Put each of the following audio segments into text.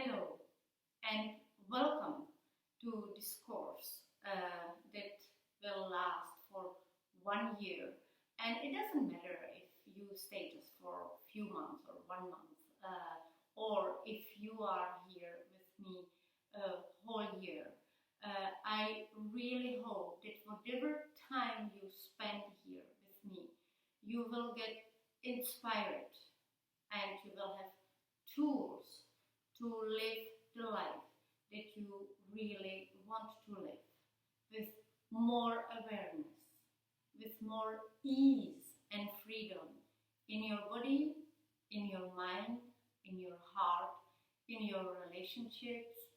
Hello and welcome to this course that will last for 1 year. And it doesn't matter if you stay just for a few months or 1 month, or if you are here with me a whole year. I really hope that whatever time you spend here with me, you will get inspired and you will have tools to live the life that you really want to live with more awareness, with more ease and freedom in your body, in your mind, in your heart, in your relationships,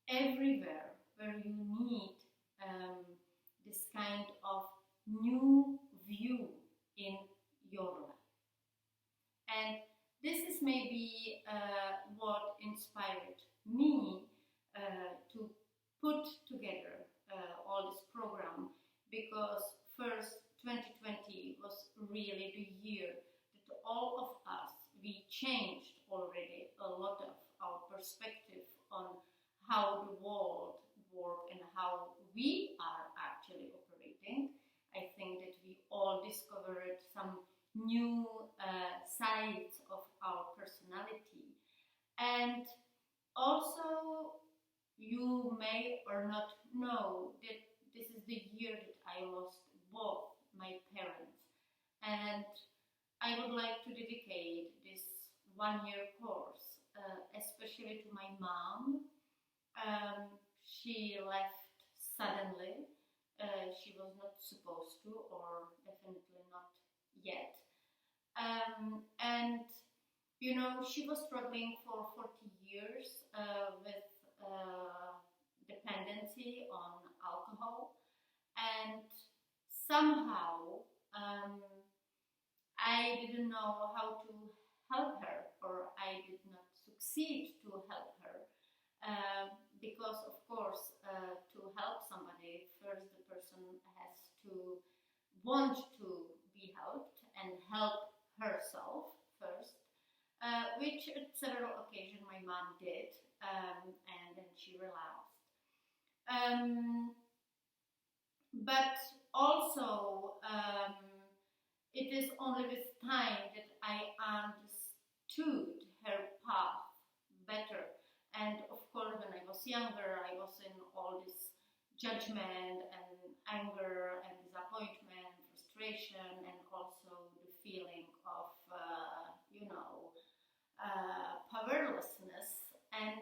everywhere where you need this kind of new view in your life. And this is maybe what inspired me to put together all this program, because first 2020 was really the year that all of us, we changed already a lot of our perspective on how the world works and how we are actually operating. I think that we all discovered some new sides of our personality. And also, you may or not know that this is the year that I lost both my parents. And I would like to dedicate this 1 year course, especially to my mom. She left suddenly. She was not supposed to, or definitely not yet. And you know, she was struggling for 40 years with dependency on alcohol, and somehow I didn't know how to help her, or I did not succeed to help her. Because of course, to help somebody, first the person has to want to be helped and help herself first, which at several occasions my mom did, and then she relaxed. But also, it is only with time that I understood her path better. And of course, when I was younger, I was in all this judgment and anger and disappointment, frustration, and also the feeling of, powerlessness. And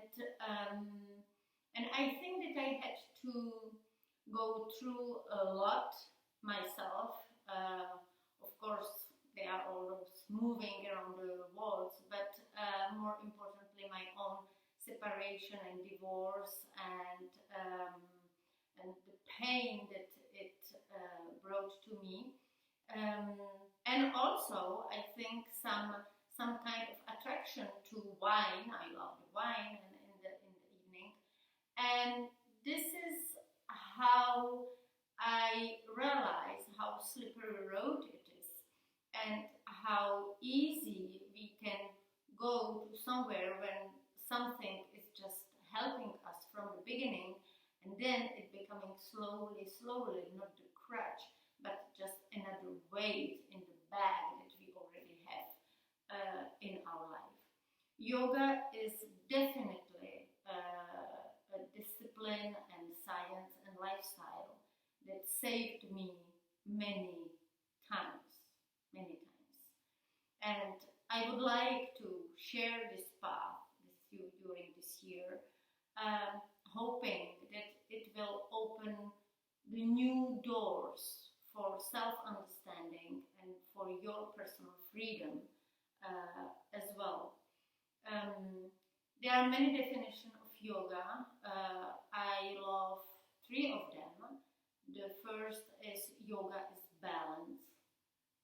I think that I had to go through a lot myself. Of course, they are always moving around the walls, but more importantly, my own separation and divorce, and the pain that it brought to me, and also I think some kind of attraction to wine. I love the wine, and in the evening, and this is how I realize how slippery road it is, and how easy we can go to somewhere when something is just helping us from the beginning, and then it becoming slowly, not the crutch, but just another weight in the bag that we already have in our life. Yoga is definitely a discipline and science and lifestyle that saved me many times, and I would like to share this path with you during this year, hoping that it will open the new doors for self-understanding and for your personal freedom as well. There are many definitions of yoga. I love three of them. The first is yoga is balance.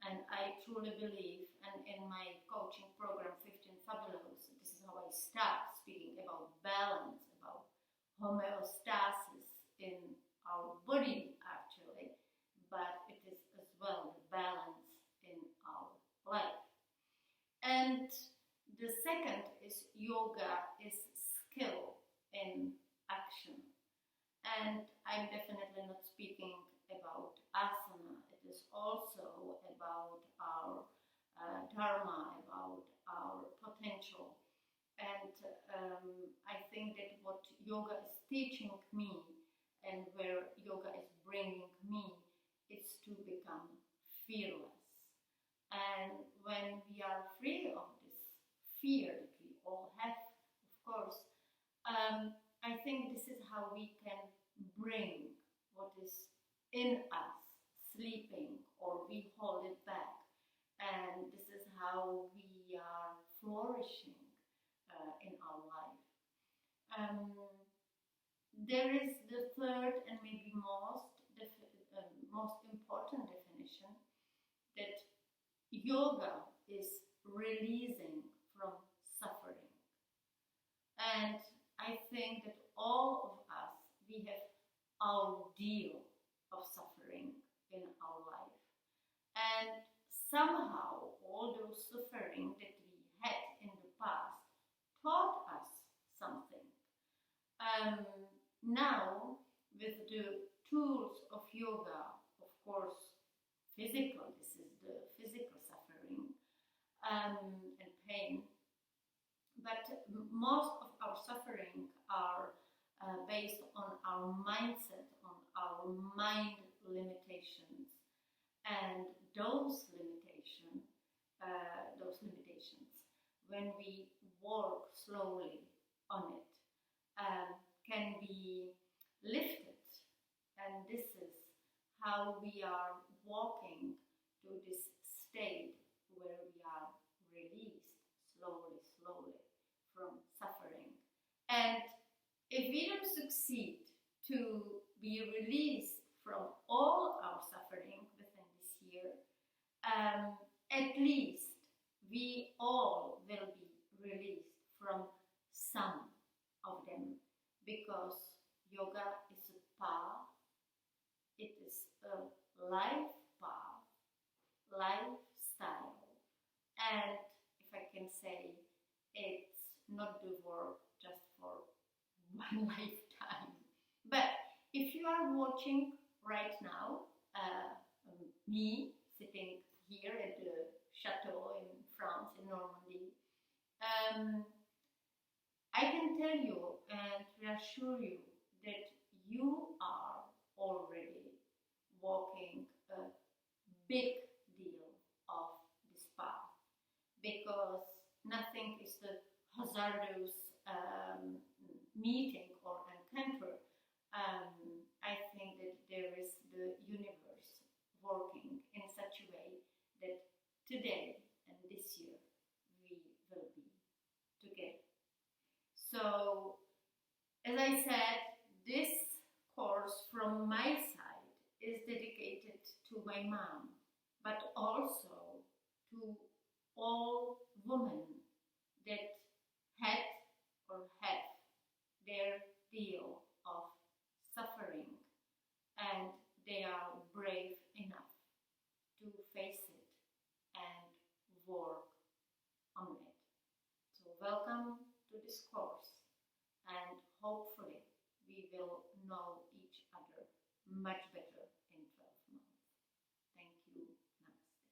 And I truly believe, and in my coaching program 15 Fabulous, this is how I start speaking about balance, about homeostasis in our body actually, but it is as well the balance in our life. And the second is yoga is skill in action. And I'm definitely not speaking about asana. It is also about our dharma, about our potential. And I think that what yoga is teaching me and where yoga is bringing me is to become fearless. And when we are free of this fear that we all have, of course, I think this is how we can bring what is in us sleeping, or we hold it back. And this is how we are flourishing in our life. There is the third and maybe most important definition, that yoga is releasing from suffering. And I think that all of us, we have our deal of suffering in our life. And somehow all those suffering that we had in the past taught us something. Now, with the tools of yoga, of course, physical, this is the physical suffering and pain, but most of our suffering are based on our mindset, on our mind limitations, and those limitations, when we work slowly on it, can be lifted, and this is how we are walking to this state where we are released slowly from suffering. And if we don't succeed to be released from all our suffering within this year, at least we all will be released from some of them, because yoga is a path, it is a life path, lifestyle, and if I can say, it's not the work just for one lifetime. But if you are watching right now, me sitting here at the Chateau in France, in Normandy, I can tell you and reassure you that you are already walking a big deal of this path, because nothing is the hazardous meeting or encounter. I think that there is the universe working in such a way that today and this year we will be together. So, as I said, this course from my side is dedicated to my mom, but also to all women that had or have their deal of suffering, and they are brave enough to face it and work on it. So welcome to this course, and hopefully we will know each other much better.